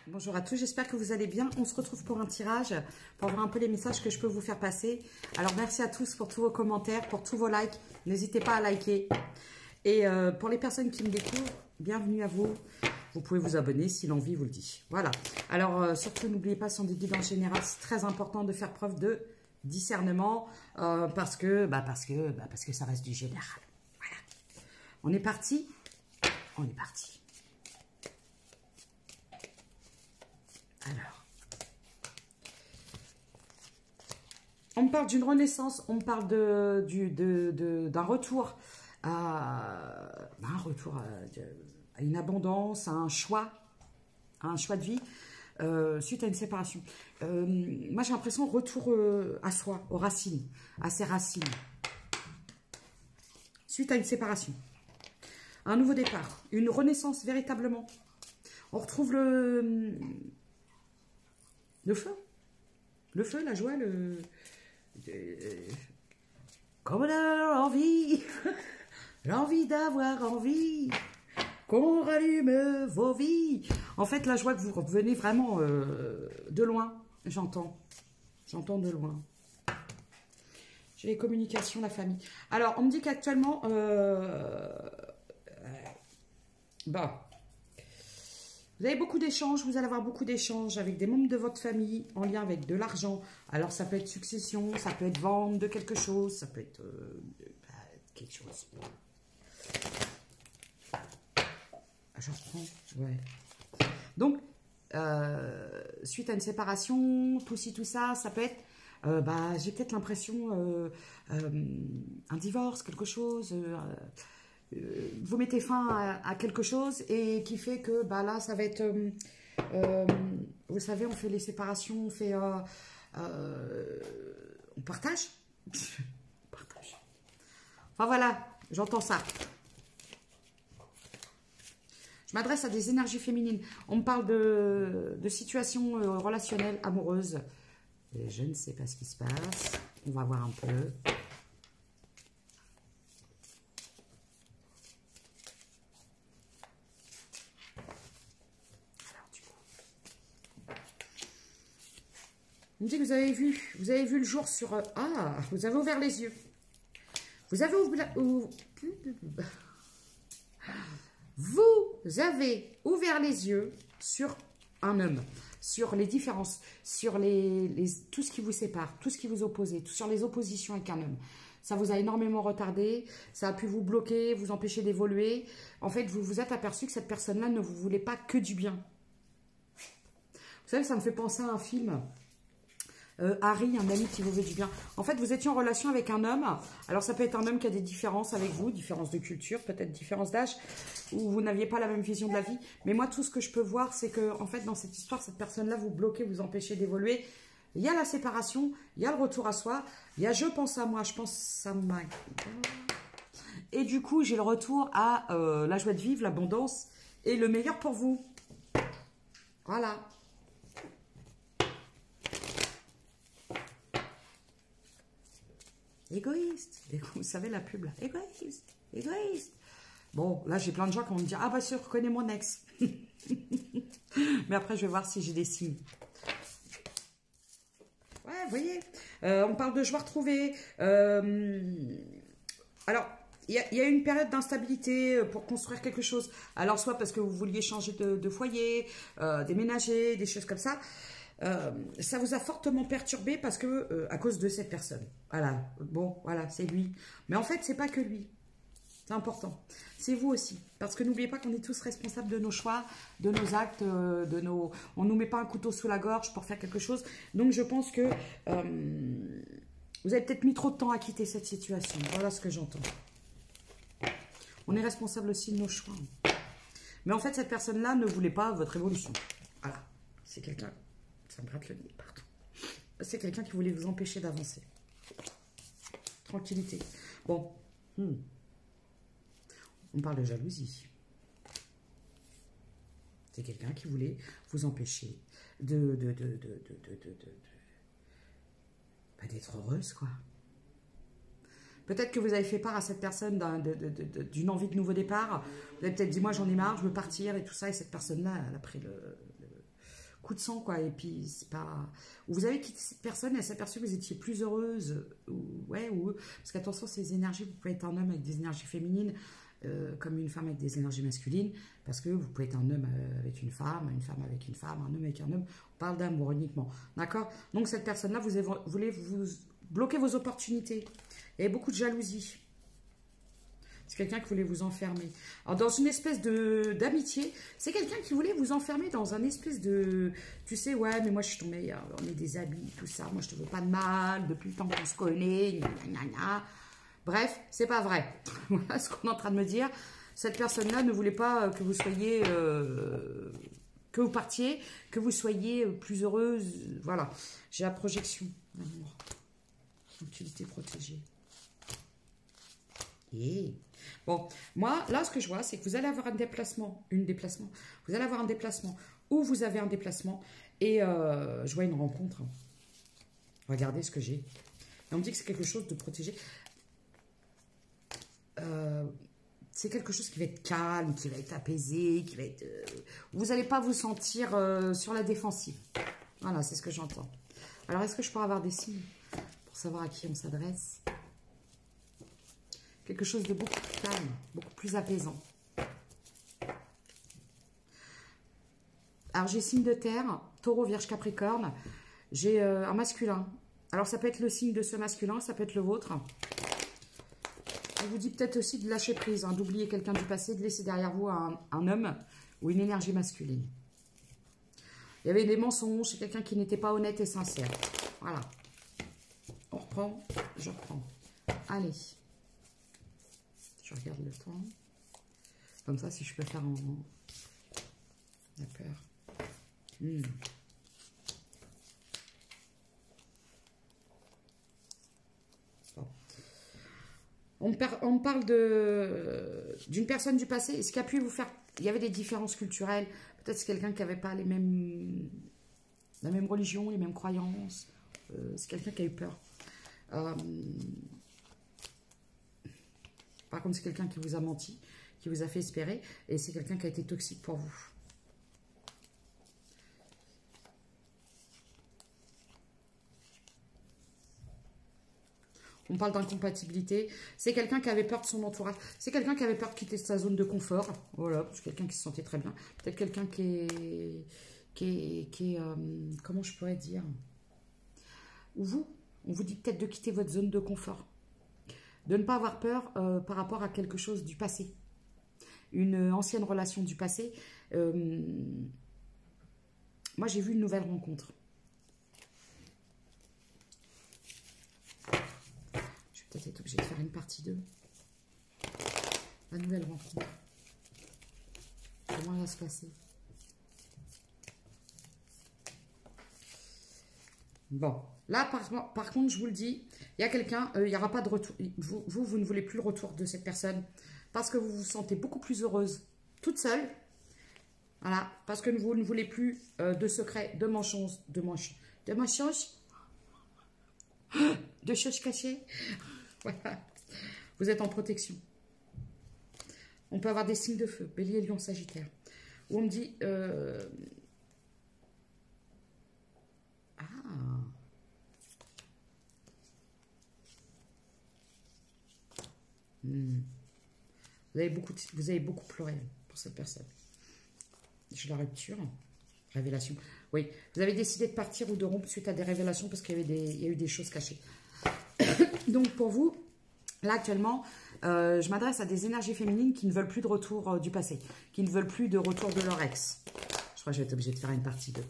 Bonjour à tous, j'espère que vous allez bien. On se retrouve pour un tirage, pour voir un peu les messages que je peux vous faire passer. Alors merci à tous pour tous vos commentaires, pour tous vos likes. N'hésitez pas à liker. Et pour les personnes qui me découvrent, bienvenue à vous. Vous pouvez vous abonner si l'envie vous le dit. Voilà. Alors surtout n'oubliez pas, ce sont des guidances générales. C'est très important de faire preuve de discernement parce que ça reste du général. Voilà. On est parti. On est parti. Alors, on me parle d'une renaissance, on me parle d'un retour à une abondance, à un choix de vie suite à une séparation. Moi, j'ai l'impression retour à soi, aux racines, à ses racines, suite à une séparation. Un nouveau départ, une renaissance véritablement. On retrouve le feu, la joie, comme on a l'envie, l'envie d'avoir envie, qu'on rallume vos vies. En fait, la joie que vous revenez vraiment de loin, j'entends de loin. J'ai les communications, la famille. Alors, on me dit qu'actuellement, vous avez beaucoup d'échanges, vous allez avoir beaucoup d'échanges avec des membres de votre famille en lien avec de l'argent. Alors, ça peut être succession, ça peut être vente de quelque chose, ça peut être quelque chose. Je reprends, ouais. Donc, suite à une séparation, tout ci, tout ça, ça peut être, j'ai peut-être l'impression, un divorce, quelque chose... vous mettez fin à quelque chose et qui fait que là ça va être vous savez, on fait les séparations, on fait on partage. Enfin voilà, j'entends ça. Je m'adresse à des énergies féminines. On me parle de situations relationnelles, amoureuses. Et je ne sais pas ce qui se passe, on va voir un peu. On me dit que vous avez vu le jour sur... vous avez ouvert les yeux. Vous avez ouvert les yeux sur un homme, sur les différences, sur tout ce qui vous sépare, tout ce qui vous oppose, sur les oppositions avec un homme. Ça vous a énormément retardé, ça a pu vous bloquer, vous empêcher d'évoluer. En fait, vous vous êtes aperçu que cette personne-là ne vous voulait pas que du bien. Vous savez, ça me fait penser à un film... Harry, un ami qui vous veut du bien. En fait, vous étiez en relation avec un homme. Alors, ça peut être un homme qui a des différences avec vous, différences de culture, peut-être différences d'âge, ou vous n'aviez pas la même vision de la vie. Mais moi, tout ce que je peux voir, c'est que, en fait, dans cette histoire, cette personne-là vous bloquez, vous empêchez d'évoluer. Il y a la séparation, il y a le retour à soi, il y a je pense à moi, je pense à ma... Et du coup, j'ai le retour à la joie de vivre, l'abondance et le meilleur pour vous. Voilà. Égoïste. Vous savez la pub là. Égoïste. Égoïste. Bon, là j'ai plein de gens qui vont me dire, ah bah je reconnais mon ex. Mais après je vais voir si j'ai des signes. Ouais, vous voyez. On parle de joie retrouvée. Alors, il y a une période d'instabilité pour construire quelque chose. Alors, soit parce que vous vouliez changer de foyer, déménager, des choses comme ça. Ça vous a fortement perturbé parce que à cause de cette personne. Voilà, bon, voilà, c'est lui. Mais en fait, c'est pas que lui. C'est important. C'est vous aussi. Parce que n'oubliez pas qu'on est tous responsables de nos choix, de nos actes, on nous met pas un couteau sous la gorge pour faire quelque chose. Donc, je pense que vous avez peut-être mis trop de temps à quitter cette situation. Voilà ce que j'entends. On est responsable aussi de nos choix. Mais en fait, cette personne-là ne voulait pas votre évolution. Voilà. C'est quelqu'un... Ça me gratte le nez, pardon. C'est quelqu'un qui voulait vous empêcher d'avancer. Tranquillité. Bon. On parle de jalousie. C'est quelqu'un qui voulait vous empêcher d'être heureuse, quoi. Peut-être que vous avez fait part à cette personne d'une envie de nouveau départ. Vous avez peut-être dit, moi j'en ai marre, je veux partir et tout ça. Et cette personne-là, elle a pris coup de sang, quoi. Et puis, c'est pas... Vous avez quitté cette personne, elle s'est aperçue que vous étiez plus heureuse. Ouais, ou... Parce qu'attention, ces énergies, vous pouvez être un homme avec des énergies féminines, comme une femme avec des énergies masculines, parce que vous pouvez être un homme avec une femme avec une femme, un homme avec un homme. On parle d'amour uniquement. D'accord? Donc, cette personne-là, vous voulez vous bloquer vos opportunités. Il y a beaucoup de jalousie. C'est quelqu'un qui voulait vous enfermer. Alors, dans une espèce d'amitié, c'est quelqu'un qui voulait vous enfermer dans un espèce de... Tu sais, ouais, mais moi, je suis ton meilleur. On est des amis, tout ça. Moi, je te veux pas de mal. Depuis le temps qu'on se connaît. Gna, gna, gna. Bref, c'est pas vrai. Voilà ce qu'on est en train de me dire. Cette personne-là ne voulait pas que vous soyez... que vous partiez, que vous soyez plus heureuse. Voilà. J'ai la projection d'amour. Utilité protégée. Et... Bon, moi, là, ce que je vois, c'est que vous allez avoir un déplacement, vous allez avoir un déplacement, ou vous avez un déplacement, et je vois une rencontre. Regardez ce que j'ai. Et on me dit que c'est quelque chose de protégé. C'est quelque chose qui va être calme, qui va être apaisé, qui va être... vous n'allez pas vous sentir sur la défensive. Voilà, c'est ce que j'entends. Alors, est-ce que je pourrais avoir des signes pour savoir à qui on s'adresse ? Quelque chose de beaucoup plus calme, beaucoup plus apaisant. Alors, j'ai signe de terre, taureau, vierge, capricorne. J'ai un masculin. Alors, ça peut être le signe de ce masculin, ça peut être le vôtre. Je vous dis peut-être aussi de lâcher prise, hein, d'oublier quelqu'un du passé, de laisser derrière vous un homme ou une énergie masculine. Il y avait des mensonges, c'est quelqu'un qui n'était pas honnête et sincère. Voilà. On reprend, je reprends. Allez. Je regarde le temps. Comme ça, si je peux faire en... La peur. Bon. On parle d'une personne du passé. Est-ce qu'il a pu vous faire... Il y avait des différences culturelles. Peut-être c'est quelqu'un qui n'avait pas la même religion, les mêmes croyances. C'est quelqu'un qui a eu peur. Par contre, c'est quelqu'un qui vous a menti, qui vous a fait espérer, et c'est quelqu'un qui a été toxique pour vous. On parle d'incompatibilité. C'est quelqu'un qui avait peur de son entourage. C'est quelqu'un qui avait peur de quitter sa zone de confort. Voilà, c'est quelqu'un qui se sentait très bien. Peut-être quelqu'un qui est comment je pourrais dire? Ou vous, on vous dit peut-être de quitter votre zone de confort. De ne pas avoir peur par rapport à quelque chose du passé. Une ancienne relation du passé. Moi, j'ai vu une nouvelle rencontre. Je vais peut-être être obligée de faire une partie 2. La nouvelle rencontre. Comment elle va se passer? Bon, là, par contre, je vous le dis, il y a quelqu'un, il n'y aura pas de retour. Vous ne voulez plus le retour de cette personne parce que vous vous sentez beaucoup plus heureuse toute seule. Voilà, parce que vous ne voulez plus de secrets, de mensonges, de choses cachées. Voilà, vous êtes en protection. On peut avoir des signes de feu, Bélier, Lion, Sagittaire. Où on me dit... Vous avez beaucoup pleuré pour cette personne. J'ai la rupture. Révélation. Oui, vous avez décidé de partir ou de rompre suite à des révélations parce qu'il y a eu des choses cachées. Donc pour vous, là actuellement, je m'adresse à des énergies féminines qui ne veulent plus de retour du passé, qui ne veulent plus de retour de leur ex. Je crois que je vais être obligée de faire une partie 2.